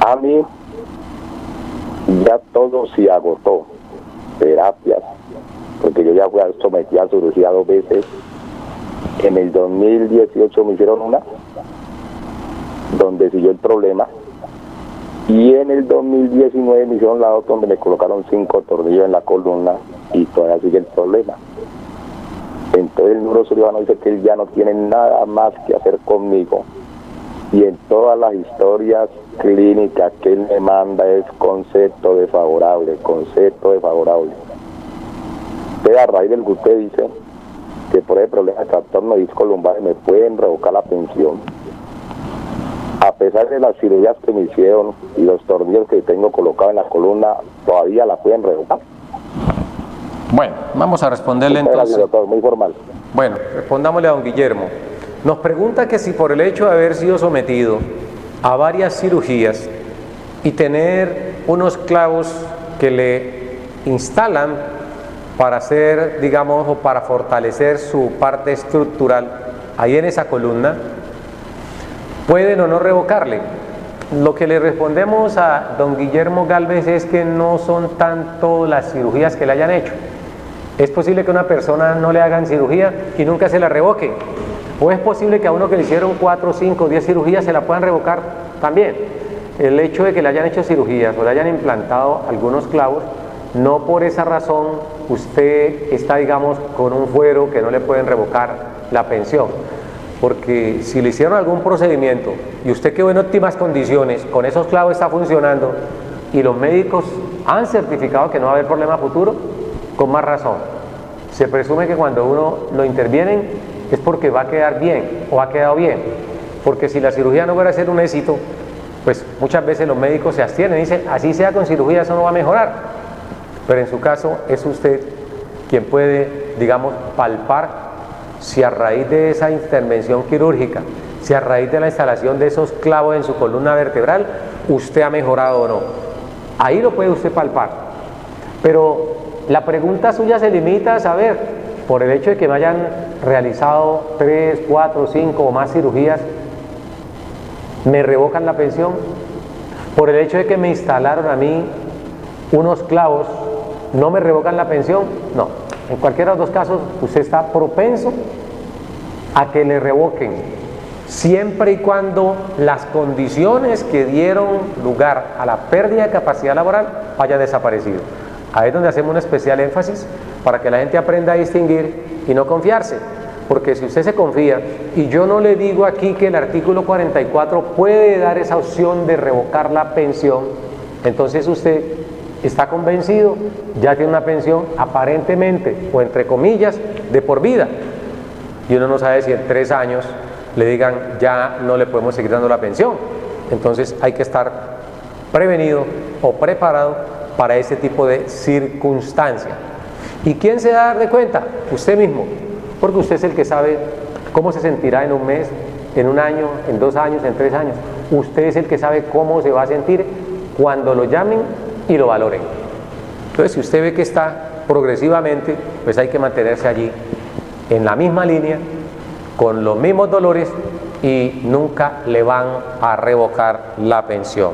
A mí ya todo se agotó. Terapias. Porque yo ya fui sometido a cirugía 2 veces. En el 2018 me hicieron una, donde siguió el problema. Y en el 2019 me hicieron la otra, donde me colocaron 5 tornillos en la columna y todavía sigue el problema. Entonces el neurocirujano dice que él ya no tiene nada más que hacer conmigo. Y en todas las historias clínicas que él me manda es concepto desfavorable, concepto desfavorable. Entonces, a raíz del que usted dice que por el problema de trastorno de disco lumbar me pueden revocar la pensión, a pesar de las cirugías que me hicieron y los tornillos que tengo colocados en la columna, todavía la pueden revocar. Bueno, vamos a responderle entonces. Doctor, muy formal. Bueno, respondámosle a don Guillermo. Nos pregunta que si por el hecho de haber sido sometido a varias cirugías y tener unos clavos que le instalan para hacer, digamos, o para fortalecer su parte estructural ahí en esa columna, ¿pueden o no revocarle? Lo que le respondemos a don Guillermo Galvez es que no son tanto las cirugías que le hayan hecho. Es posible que a una persona no le hagan cirugía y nunca se la revoque. O es posible que a uno que le hicieron 4, 5, 10 cirugías se la puedan revocar también. El hecho de que le hayan hecho cirugías o le hayan implantado algunos clavos, no por esa razón usted está, digamos, con un fuero que no le pueden revocar la pensión. Porque si le hicieron algún procedimiento y usted quedó en óptimas condiciones, con esos clavos está funcionando y los médicos han certificado que no va a haber problema futuro, con más razón. Se presume que cuando uno lo intervienen es porque va a quedar bien o ha quedado bien. Porque si la cirugía no fuera a ser un éxito, pues muchas veces los médicos se abstienen y dicen, así sea con cirugía, eso no va a mejorar. Pero en su caso es usted quien puede, digamos, palpar si a raíz de esa intervención quirúrgica, si a raíz de la instalación de esos clavos en su columna vertebral, usted ha mejorado o no. Ahí lo puede usted palpar. Pero la pregunta suya se limita a saber, por el hecho de que me hayan realizado 3, 4, 5 o más cirugías, ¿me revocan la pensión? Por el hecho de que me instalaron a mí unos clavos, ¿no me revocan la pensión? No. En cualquiera de los dos casos, usted está propenso a que le revoquen, siempre y cuando las condiciones que dieron lugar a la pérdida de capacidad laboral hayan desaparecido. Ahí es donde hacemos un especial énfasis para que la gente aprenda a distinguir y no confiarse. Porque si usted se confía, y yo no le digo aquí que el artículo 44 puede dar esa opción de revocar la pensión, entonces usted está convencido, ya tiene una pensión aparentemente, o entre comillas, de por vida. Y uno no sabe si en 3 años le digan, ya no le podemos seguir dando la pensión. Entonces hay que estar prevenido o preparado para ese tipo de circunstancia. ¿Y quién se da de cuenta? Usted mismo, porque usted es el que sabe cómo se sentirá en un mes, en 1 año, en 2 años, en 3 años. Usted es el que sabe cómo se va a sentir cuando lo llamen y lo valoren. Entonces, si usted ve que está progresivamente, pues hay que mantenerse allí, en la misma línea, con los mismos dolores, y nunca le van a revocar la pensión.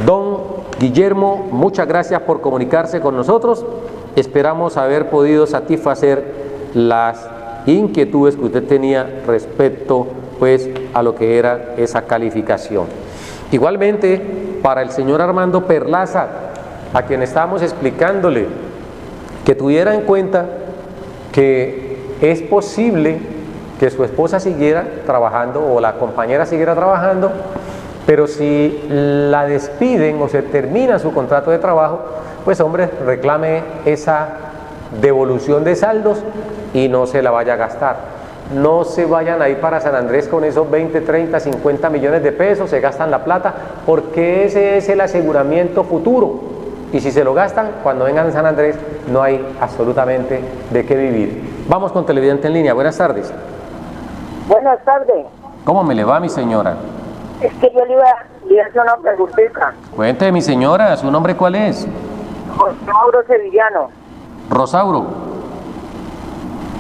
Don Guillermo, muchas gracias por comunicarse con nosotros. Esperamos haber podido satisfacer las inquietudes que usted tenía respecto pues a lo que era esa calificación. Igualmente, para el señor Armando Perlaza, a quien estábamos explicándole que tuviera en cuenta que es posible que su esposa siguiera trabajando o la compañera siguiera trabajando, pero si la despiden o se termina su contrato de trabajo, pues hombre, reclame esa devolución de saldos y no se la vaya a gastar. No se vayan a ir para San Andrés con esos 20, 30, 50 millones de pesos, se gastan la plata, porque ese es el aseguramiento futuro. Y si se lo gastan, cuando vengan a San Andrés, no hay absolutamente de qué vivir. Vamos con Televidente en Línea. Buenas tardes. Buenas tardes. ¿Cómo me le va, mi señora? Es que yo le iba a hacer una preguntita. Cuente, mi señora, ¿su nombre cuál es? Rosauro Sevillano. Rosauro.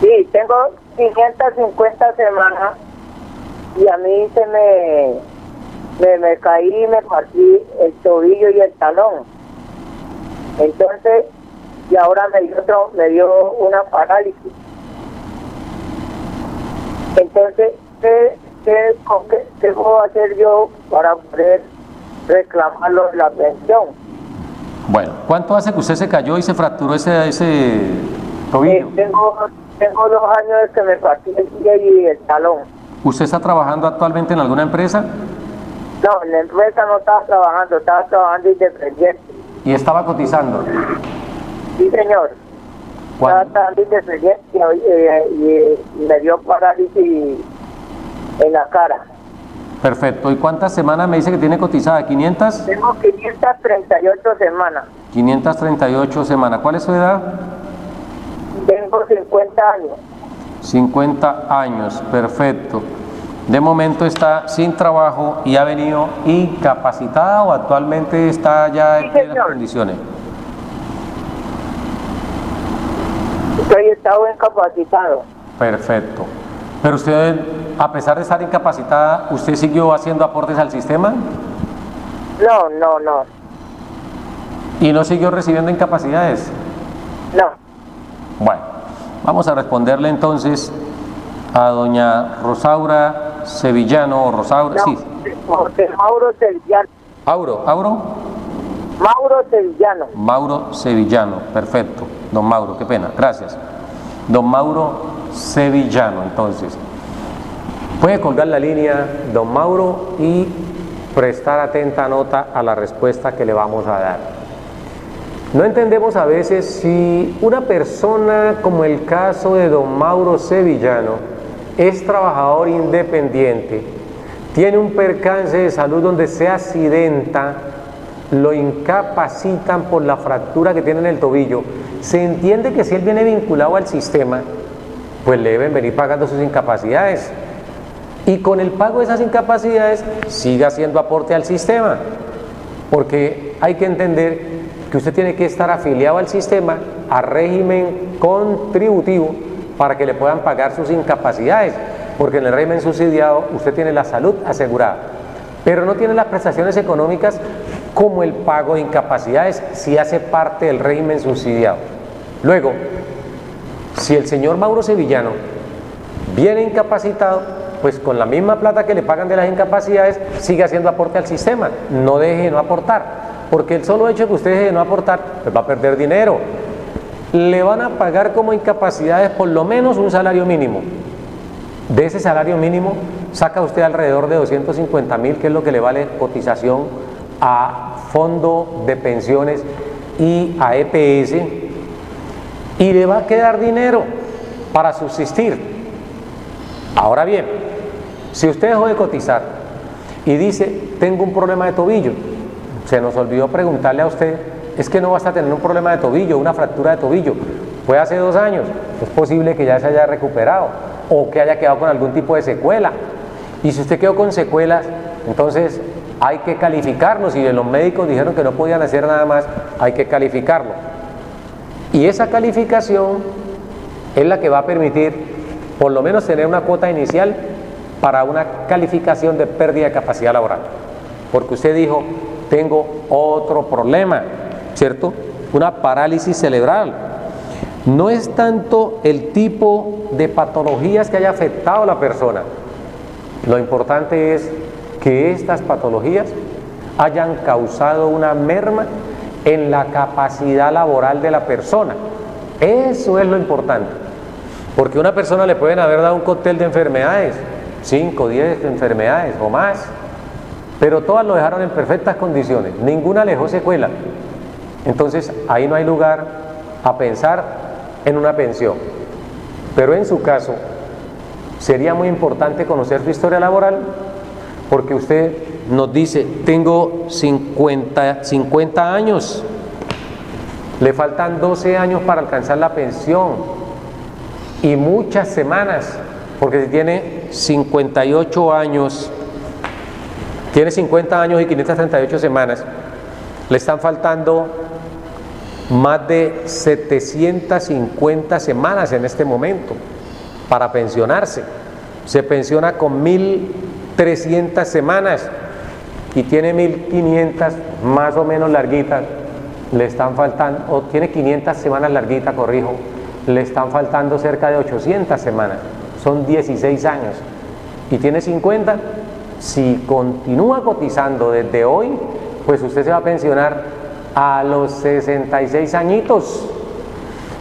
Sí, tengo 550 semanas y a mí me caí y me partí el tobillo y el talón. Entonces, y ahora me dio una parálisis. Entonces, ¿qué puedo hacer yo para poder reclamarlo de la pensión? Bueno, ¿cuánto hace que usted se cayó y se fracturó ese tobillo? Tengo 2 años de que me partí el pie y el talón. ¿Usted está trabajando actualmente en alguna empresa? No, en la empresa no estaba trabajando independiente. ¿Y estaba cotizando? Sí, señor. Estaba trabajando independiente y me dio parálisis en la cara. Perfecto. ¿Y cuántas semanas me dice que tiene cotizada? ¿500? Tengo 538 semanas. 538 semanas. ¿Cuál es su edad? Tengo 50 años. 50 años, perfecto. De momento está sin trabajo y ha venido incapacitada, o actualmente está ya en plenas condiciones. Estoy estado incapacitado. Perfecto. Pero usted, a pesar de estar incapacitada, ¿usted siguió haciendo aportes al sistema? No. ¿Y no siguió recibiendo incapacidades? No. Bueno, vamos a responderle entonces a doña Rosaura Sevillano, o Rosaura, No, sí. Porque Mauro Sevillano. ¿Auro? Mauro Sevillano. Mauro Sevillano, perfecto. Don Mauro, qué pena, gracias. Don Mauro Sevillano, entonces. Puede colgar la línea, don Mauro, y prestar atenta nota a la respuesta que le vamos a dar. No entendemos a veces si una persona, como el caso de don Mauro Sevillano, es trabajador independiente, tiene un percance de salud donde se accidenta, lo incapacitan por la fractura que tiene en el tobillo. Se entiende que si él viene vinculado al sistema, pues le deben venir pagando sus incapacidades. Y con el pago de esas incapacidades, siga haciendo aporte al sistema. Porque hay que entender que usted tiene que estar afiliado al sistema, a régimen contributivo, para que le puedan pagar sus incapacidades. Porque en el régimen subsidiado usted tiene la salud asegurada, pero no tiene las prestaciones económicas como el pago de incapacidades si hace parte del régimen subsidiado. Luego, si el señor Mauro Sevillano viene incapacitado, pues con la misma plata que le pagan de las incapacidades, sigue haciendo aporte al sistema, no deje de no aportar, porque el solo hecho de que usted deje de no aportar, pues va a perder dinero. Le van a pagar como incapacidades por lo menos un salario mínimo. De ese salario mínimo saca usted alrededor de 250.000, que es lo que le vale cotización a fondo de pensiones y a EPS, y le va a quedar dinero para subsistir. Ahora bien, si usted dejó de cotizar y dice, tengo un problema de tobillo, se nos olvidó preguntarle a usted, es que no basta tener un problema de tobillo, una fractura de tobillo, fue hace 2 años, es posible que ya se haya recuperado o que haya quedado con algún tipo de secuela. Y si usted quedó con secuelas, entonces hay que calificarlo. Si los médicos dijeron que no podían hacer nada más, hay que calificarlo. Y esa calificación es la que va a permitir por lo menos tener una cuota inicial para una calificación de pérdida de capacidad laboral. Porque usted dijo, tengo otro problema, ¿cierto? Una parálisis cerebral. No es tanto el tipo de patologías que haya afectado a la persona. Lo importante es que estas patologías hayan causado una merma en la capacidad laboral de la persona. Eso es lo importante. Porque a una persona le pueden haber dado un cóctel de enfermedades, 5, 10 enfermedades o más, pero todas lo dejaron en perfectas condiciones, ninguna dejó secuela. Entonces ahí no hay lugar a pensar en una pensión. Pero en su caso sería muy importante conocer su historia laboral, porque usted nos dice, tengo 50 años, le faltan 12 años para alcanzar la pensión y muchas semanas, porque si tiene 58 años, tiene 50 años y 538 semanas, le están faltando más de 750 semanas en este momento para pensionarse. Se pensiona con 1.300 semanas y tiene 1.500 más o menos larguitas, le están faltando, o tiene 500 semanas larguitas, corrijo, le están faltando cerca de 800 semanas, son 16 años y tiene 50. Si continúa cotizando desde hoy, pues usted se va a pensionar a los 66 añitos.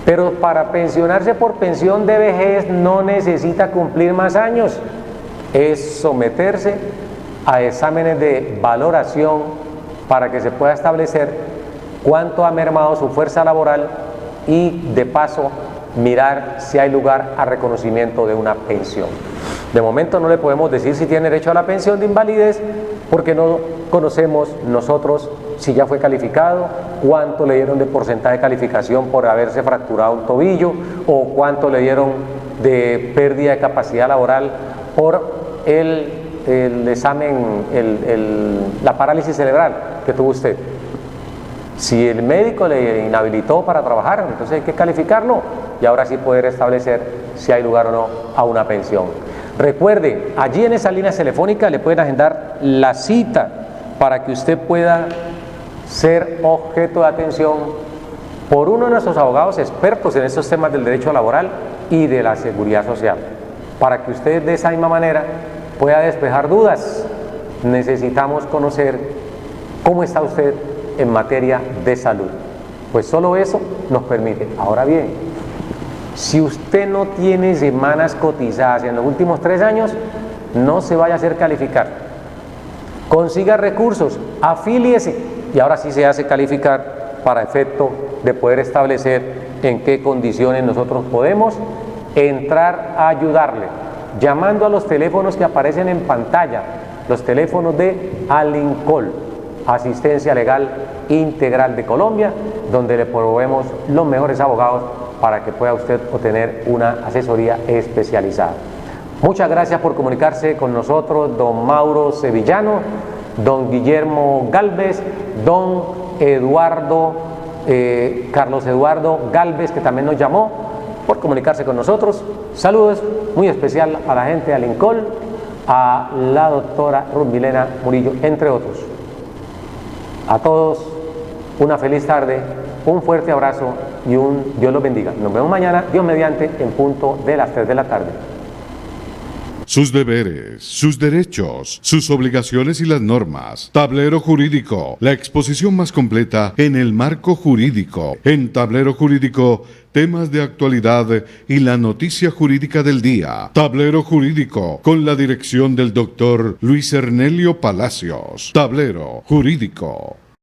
Pero para pensionarse por pensión de vejez no necesita cumplir más años, es someterse a exámenes de valoración para que se pueda establecer cuánto ha mermado su fuerza laboral y de paso mirar si hay lugar a reconocimiento de una pensión. De momento no le podemos decir si tiene derecho a la pensión de invalidez porque no conocemos nosotros si ya fue calificado, cuánto le dieron de porcentaje de calificación por haberse fracturado un tobillo o cuánto le dieron de pérdida de capacidad laboral por el examen, la parálisis cerebral que tuvo usted. Si el médico le inhabilitó para trabajar, entonces hay que calificarlo y ahora sí poder establecer si hay lugar o no a una pensión. Recuerde, allí en esa línea telefónica le pueden agendar la cita para que usted pueda ser objeto de atención por uno de nuestros abogados expertos en estos temas del derecho laboral y de la seguridad social, para que usted de esa misma manera pueda despejar dudas. Necesitamos conocer cómo está usted en materia de salud, pues solo eso nos permite. Ahora bien, si usted no tiene semanas cotizadas en los últimos 3 años, no se vaya a hacer calificar, consiga recursos, afíliese y ahora sí se hace calificar para efecto de poder establecer en qué condiciones nosotros podemos entrar a ayudarle, llamando a los teléfonos que aparecen en pantalla, los teléfonos de Alincol, Asistencia Legal Integral de Colombia, donde le proveemos los mejores abogados para que pueda usted obtener una asesoría especializada. Muchas gracias por comunicarse con nosotros, don Mauro Sevillano, don Guillermo Galvez, don Eduardo, Carlos Eduardo Galvez, que también nos llamó, por comunicarse con nosotros. Saludos muy especial a la gente de Alincol, a la doctora Ruth Milena Murillo, entre otros. A todos una feliz tarde, un fuerte abrazo y un Dios los bendiga. Nos vemos mañana, Dios mediante, en punto de las 3 de la tarde. Sus deberes, sus derechos, sus obligaciones y las normas. Tablero Jurídico, la exposición más completa en el marco jurídico. En Tablero Jurídico, temas de actualidad y la noticia jurídica del día. Tablero Jurídico, con la dirección del doctor Luis Ernelio Palacios. Tablero Jurídico.